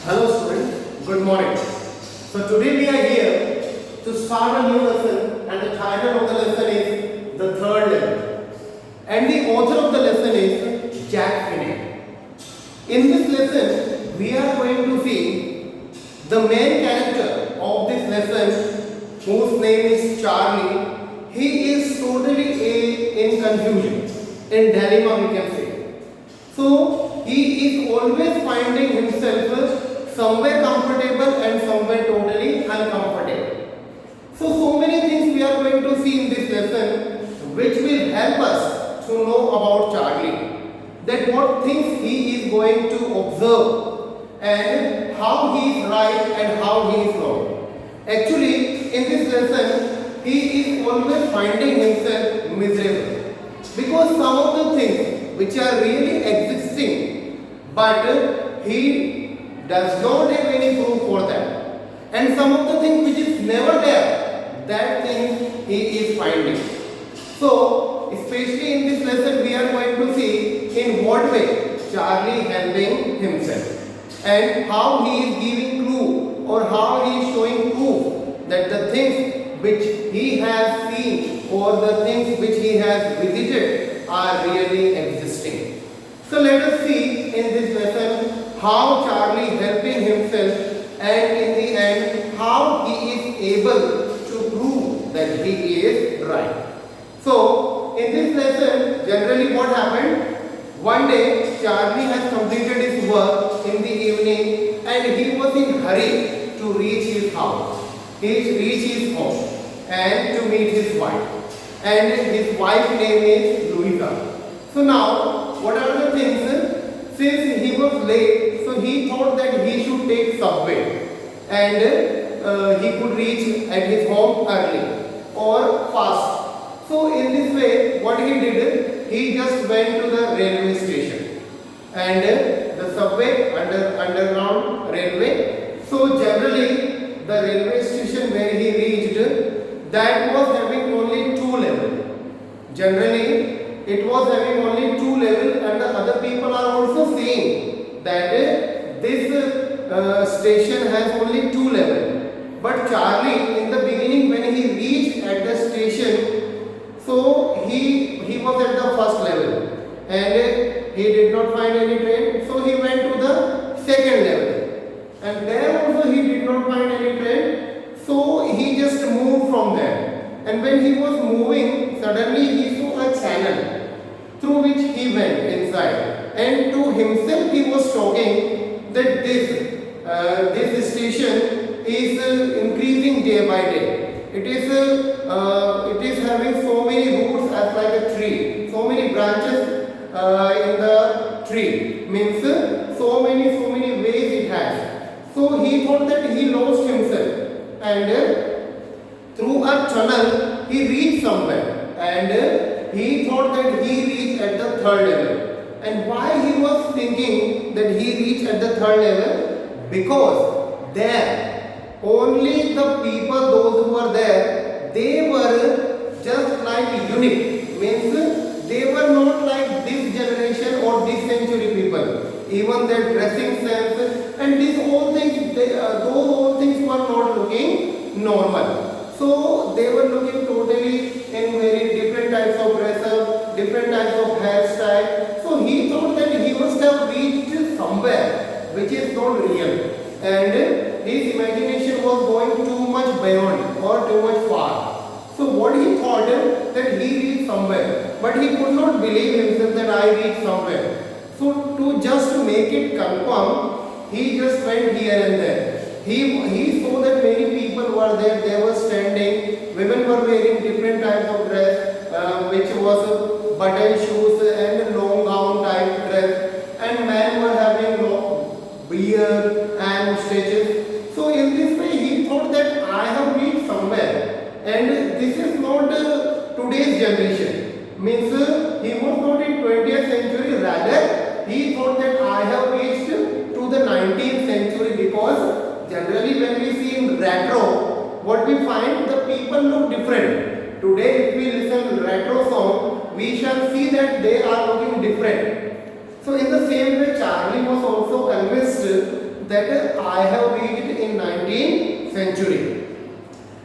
Hello students, good morning. So today we are here to start a new lesson and the title of the lesson is The Third Level. And the author of the lesson is Jack Finney. In this lesson, we are going to see the main character of this lesson whose name is Charlie. He is totally in confusion, in dilemma we can say. So he is always finding himself somewhere comfortable and somewhere totally uncomfortable. So many things we are going to see in this lesson which will help us to know about Charlie. That what things he is going to observe and how he is right and how he is wrong. Actually, in this lesson, he is always finding himself miserable because some of the things which are really existing, but he does not have any proof for that. And some of the things which is never there, that thing he is finding. So, especially in this lesson, we are going to see in what way Charlie helping himself and how he is giving clue or how he is showing proof that the things which he has seen or the things which he has visited are really existing. So let us see in this lesson how Charlie helping himself and in the end how he is able to prove that he is right. So in this lesson generally what happened? One day Charlie has completed his work in the evening and he was in hurry to reach his house. He reached his home and to meet his wife. And his wife's name is Louisa. So now what are the things? Since he was late, so he thought that he should take subway and he could reach at his home early or fast. So in this way, what he did, he just went to the railway station and the subway underground railway. So generally, the railway station where he reached, that was having only two levels. Generally, it was having only two levels and the other people are also saying that this station has only two levels. But Charlie in the beginning when he reached at the station, so he was at the first level and he did not find any train, so he went to the second level and there also he did not find any train, so he just moved from there. And when he was moving, suddenly he saw a channel through which he went inside. And to himself he was talking that this station is increasing day by day. It is having so many roots as like a tree, so many branches in the tree. Means so many ways it has. So he thought that he lost himself and through a tunnel he reached somewhere and he thought that he reached at the third level. And why he was thinking that he reached at the third level? Because there only the people, those who were there, they were just like unique. Means they were not like this generation or this century people. Even their dressing sense and these all things, those all things were not looking normal. So they were looking totally in very different types of dresses, different types of hairstyle. So he thought that he must have reached somewhere which is not real. And his imagination was going too much beyond or too much far. So what he thought that he reached somewhere, but he could not believe himself that I reached somewhere. So to just make it confirm, he just went here and there. He saw that many people were there, they were standing, women were wearing different types of dress, which was button shoes and long gown type dress, and men were having long beard and mustaches. So in this way he thought that I have reached somewhere and this is not today's generation. Means he was not in 20th century, rather he thought that I have reached to the 19th century because generally when we see in retro, what we find the people look different. Today if we listen retro song, we shall see that they are looking different. So in the same way Charlie was also convinced that I have reached in 19th century.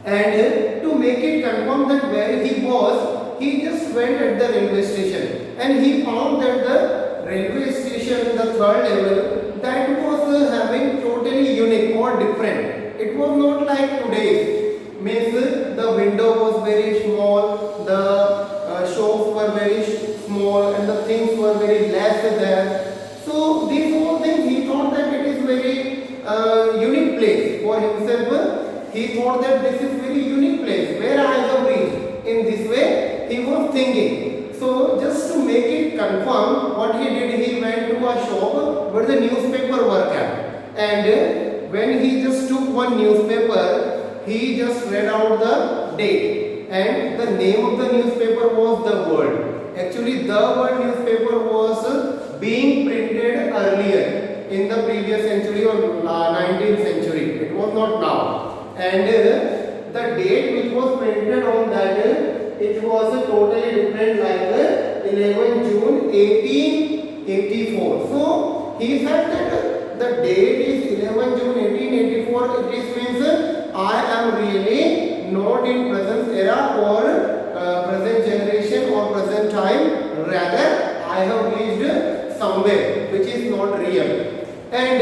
And to make it confirm that where he was, he just went at the railway station and he found that the railway station, the third level, that was having totally unique or different. It was not like today's. Means the window was very small, the shops were very small, and the things were very less there. So these whole things he thought that it is very unique place for himself. He thought that this is very unique place where I have reached. In this way he was thinking. So just to make it confirm, what he did, he went to a shop where the newspaper were kept, and when he just took one newspaper, he just read out the date, and the name of the newspaper was The World. Actually, The World newspaper was being printed earlier in the previous century or 19th century. It was not now. And the date which was printed on that, it was totally different, like 11 June 1884. So he said that the date is 11 June 1884. It means I am really not in present era or present generation or present time. Rather, I have reached somewhere which is not real. And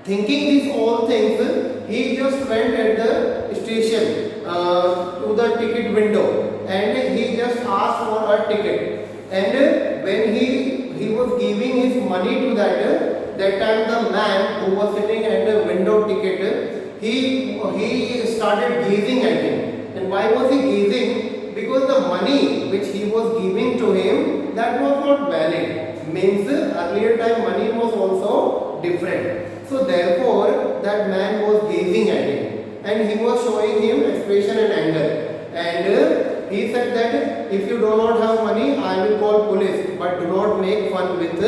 thinking these all things, he just went at the station to the ticket window and he just asked for a ticket. And when he was giving his money to that time the man who was sitting at the window ticket, he started gazing at him. And why was he gazing? Because the money which he was giving to him, that was not valid. Means earlier time money was also different. So therefore that man was gazing at him and he was showing him expression and anger. And he said that if you do not have money, I will call police, but do not make fun with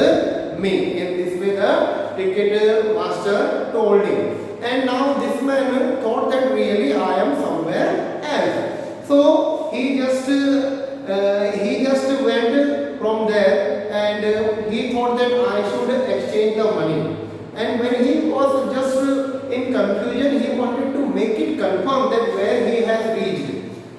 me. In this way the ticket master told him. And now this man thought that really I am somewhere else. So he just went from there and he thought that I should exchange the money. And when he was just in confusion, he wanted to make it confirm that where he has reached.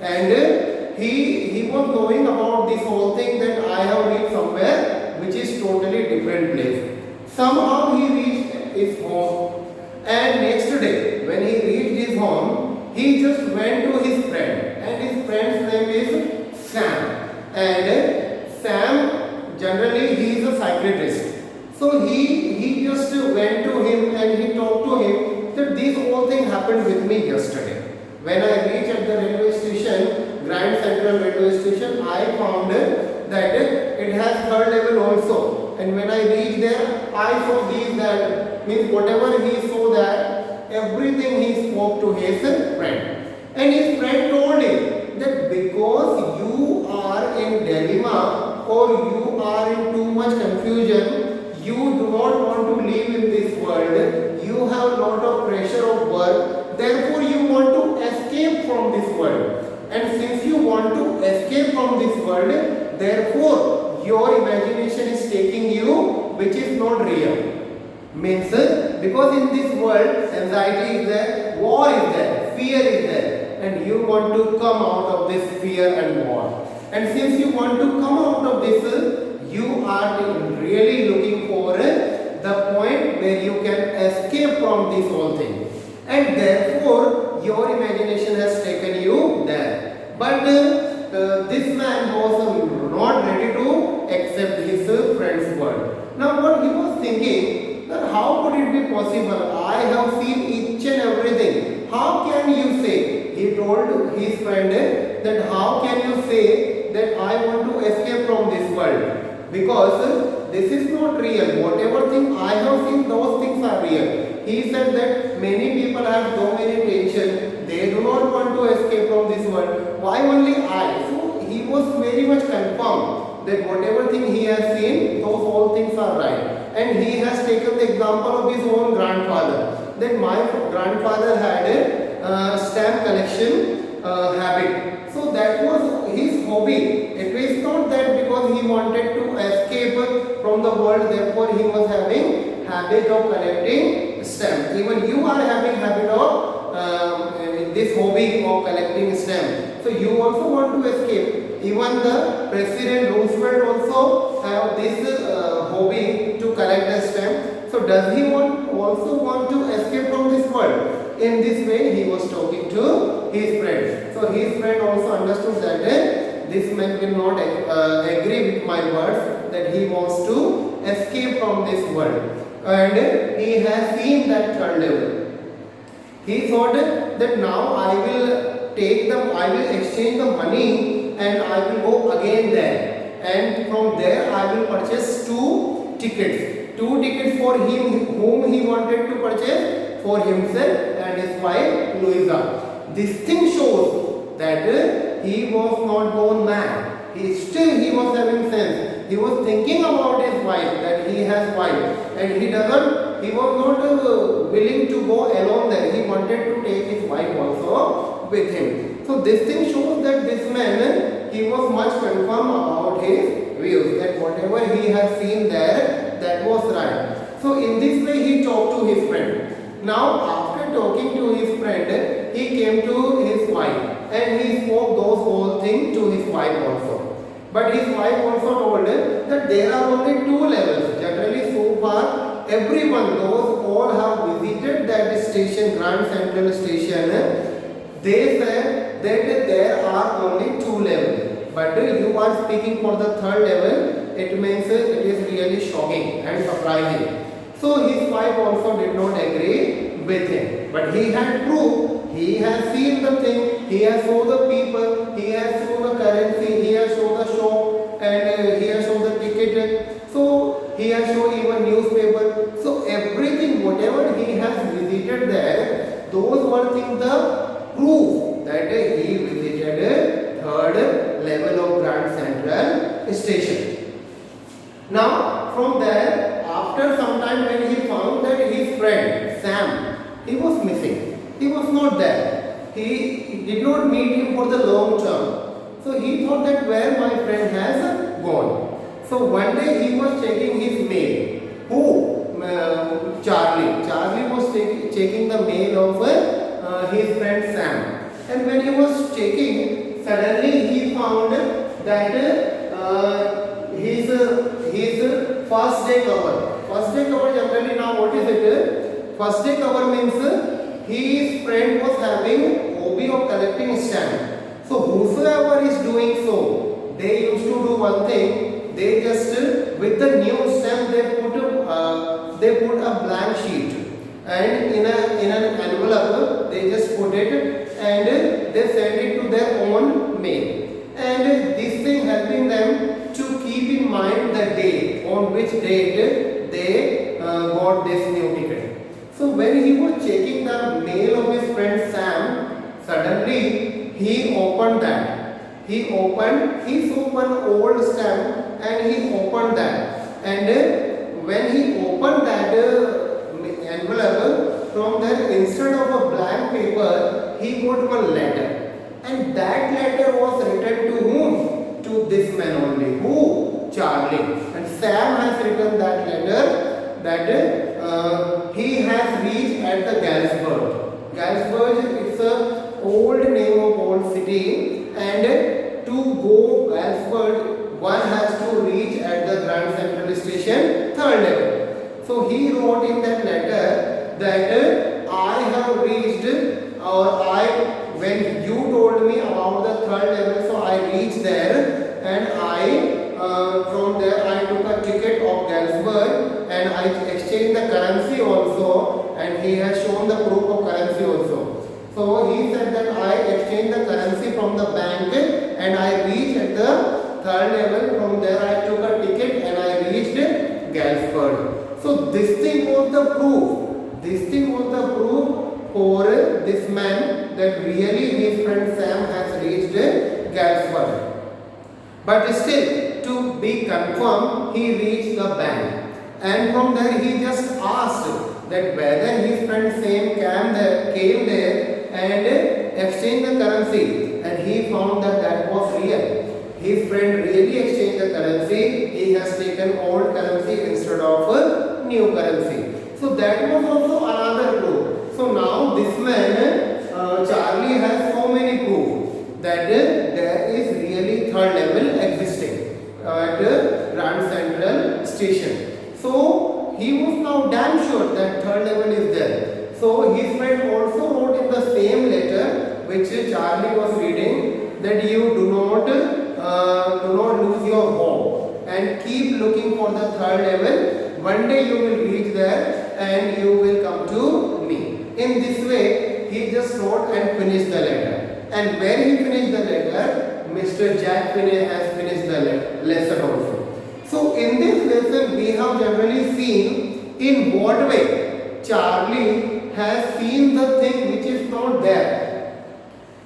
And he was knowing about this whole thing that I have reached somewhere which is totally different place. Somehow he reached his home. And next day, when he reached his home, he just went to his friend, and his friend's name is Sam. And Sam, generally, he is a psychiatrist. So he just went to him and he talked to him that this whole thing happened with me yesterday. When I reached at the railway station, Grand Central Railway Station, I found that it has third level also. And when I reached there, I saw these that. Means whatever he saw that, everything he spoke to his friend. And his friend told him that because you are in dilemma or you are in too much confusion, you do not want to live in this world, you have a lot of pressure of work, therefore you want to escape from this world. And since you want to escape from this world, therefore your imagination is taking you which is not real. Means because in this world anxiety is there, war is there, fear is there, and you want to come out of this fear and war. And since you want to come out of this, you are really looking for the point where you can escape from this whole thing. And therefore your imagination has taken you there. But this man was not ready to accept his friend's word. Now what he was thinking, that how could it be possible? I have seen each and everything. How can you say? He told his friend that how can you say that I want to escape from this world? Because this is not real. Whatever thing I have seen, those things are real. He said that many people have so many tension. They do not want to escape from this world. Why only I? So he was very much confirmed that whatever thing he has seen, those all things are right. And he has taken the example of his own grandfather. That my grandfather had a stamp collection habit. So that was his hobby. It was not that because he wanted to escape from from the world, therefore he was having habit of collecting stamps. Even you are having habit of this hobby of collecting stamps. So you also want to escape. Even the President Roosevelt also have this hobby to collect the stamp. So does he also want to escape from this world? In this way he was talking to his friend. So his friend also understood that this man will not agree with my words, that he wants to escape from this world. And he has seen that third level. He thought that now I will exchange the money and I will go again there, and from there I will purchase two tickets for him whom he wanted to purchase for himself and his wife Louisa. This thing shows that he was not born mad. He was having sense. He was thinking about his wife, that he has wife, and he was not willing to go alone there. He wanted to take his wife also with him. So this thing shows that this man, he was much confirmed about his views, that whatever he has seen there, that was right. So in this way he talked to his friend. Now after talking to his friend, he came to his wife and he spoke those whole things to his wife also. But his wife also told him that there are only two levels. Generally, so far, everyone, those all have visited that station, Grand Central Station, they said that there are only two levels. But you are speaking for the third level, it means it is really shocking and surprising. So his wife also did not agree with him. But he had proof. He has seen the thing, he has shown the people, he has shown the currency, he has shown the shop, and he has shown the ticket. So he has shown even newspaper. So everything, whatever he has visited there, those were things the proof that he visited third level of Grand Central Station. Now from there, after some time when he found that his friend Sam, he was missing. He was not there. He did not meet him for the long term. So he thought that where my friend has gone. So one day he was checking his mail. Who? Charlie. Charlie was checking the mail of his friend Sam. And when he was checking, suddenly he found that his first day cover. First day cover generally, now what is it? First day cover means his friend was having hobby of collecting stamps. So whosoever is doing so, they used to do one thing. They just with the new stamp they put a blank sheet, and in an envelope they just put it and they send it to their own mail. And this thing helping them to keep in mind the date, on which date they got this new ticket. So when he was checking the mail of his friend Sam, suddenly he opened that. He saw one old stamp and he opened that. And when he opened that envelope, from there instead of a blank paper, he got one letter. And that letter was written to whom? To this man only. Who? Charlie. And Sam has written that letter that he has reached at the Galsburg. Galsburg, it's a old name of old city, and to go Galsburg, one has to reach at the Grand Central Station, third level. So he wrote in that letter that I have reached, when you told me about the third level, so I reached there, and from there I took a ticket of Galsburg and I exchanged the currency also, and he has shown the proof of currency also. So he said that I exchanged the currency from the bank and I reached at the third level. From there I took a ticket and I reached Galsburg. So this thing was the proof. This thing was the proof for this man that really his friend Sam has reached Galsburg. But still, to be confirmed, he reached the bank. And from there he just asked that whether his friend Sam came there and exchanged the currency. And he found that that was real. his friend really exchanged the currency. He has taken old currency instead of new currency. So that was also another proof. So now this man, Charlie, has so many proof that there is really third level existing at Grand Central Station. So he was now damn sure that third level is there. So his friend also wrote in the same letter which Charlie was reading that you do not lose your hope and keep looking for the third level. One day you will reach there and you will come to me. In this way, he just wrote and finished the letter. And when he finished the letter, Mr. Jack Finney has finished the lesson also. So in this lesson, we have generally seen in what way Charlie has seen the thing which is not there.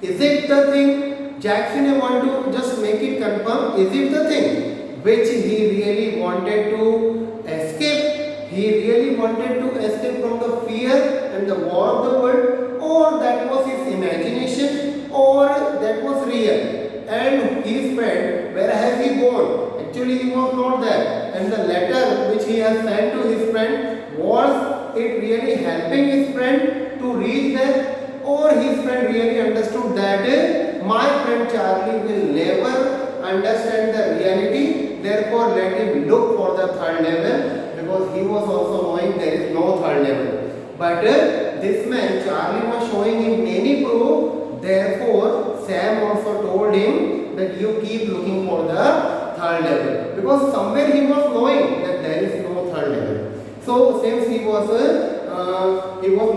Is it the thing Jack Finney want to just make it confirm? Is it the thing which he really wanted to escape? He really wanted to escape from the fear and the war of the world, or that was his imagination, or that was real? And his friend, where has he gone? Actually, he was not there. And the letter which he has sent to his friend, was it really helping his friend to reach there? Or his friend really understood that my friend Charlie will never understand the reality, therefore let him look for the third level, because he was also knowing there is no third level. But this man Charlie was showing him many proof, therefore Sam also told him that you keep looking for the third level, because somewhere he was knowing that there is no third level. So since he was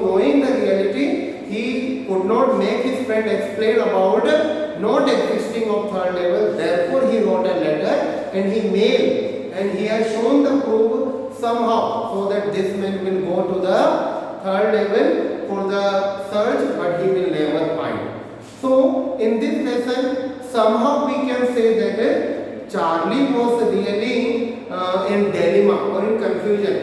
knowing the reality, he could not make his friend explain about not existing of third level. Therefore, he wrote a letter and he mailed, and he has shown the proof somehow, so that this man will go to the third level for the search, but he will never find. So in this lesson, somehow we can say that Charlie was really in dilemma or in confusion.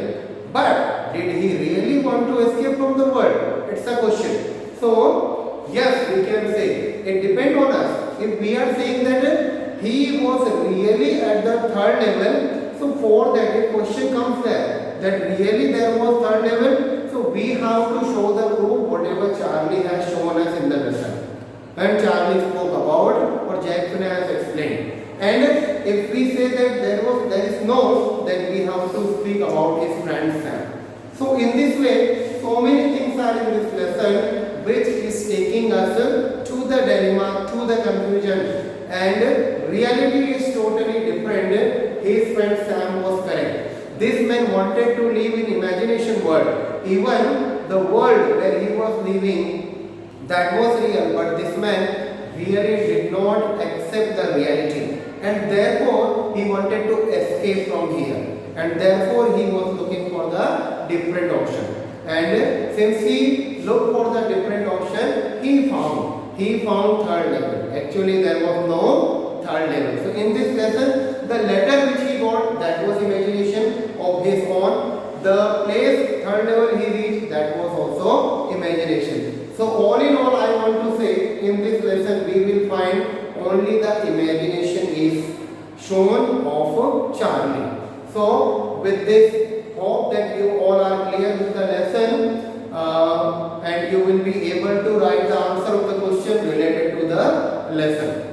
But did he really want to escape from the world? It's a question. So yes, we can say it depends on us. If we are saying that he was really at the third level, so for that a question comes there that really there was third level. So we have to show the proof whatever Charlie has shown us in the lesson. And Charlie spoke about, or Jack Finney has explained. And if we say that there is no, then we have to speak about his friend Sam. So in this way, so many things are in this lesson which is taking us to the dilemma, to the confusion, and reality is totally different. His friend Sam was correct. This man wanted to live in imagination world. Even the world where he was living, that was real, but this man really did not accept the reality, and therefore he wanted to escape from here, and therefore he was looking for the different option. And since he looked for the different option, he found third level. Actually there was no third level. So in this lesson, the letter which he got, that was imagination of his own. The place third level he reached, that was also imagination. So all in all, I want to say in this lesson we will find only the imagination is shown of Charlie. So with this, hope that you all are clear with the lesson and you will be able to write the answer of the question related to the lesson.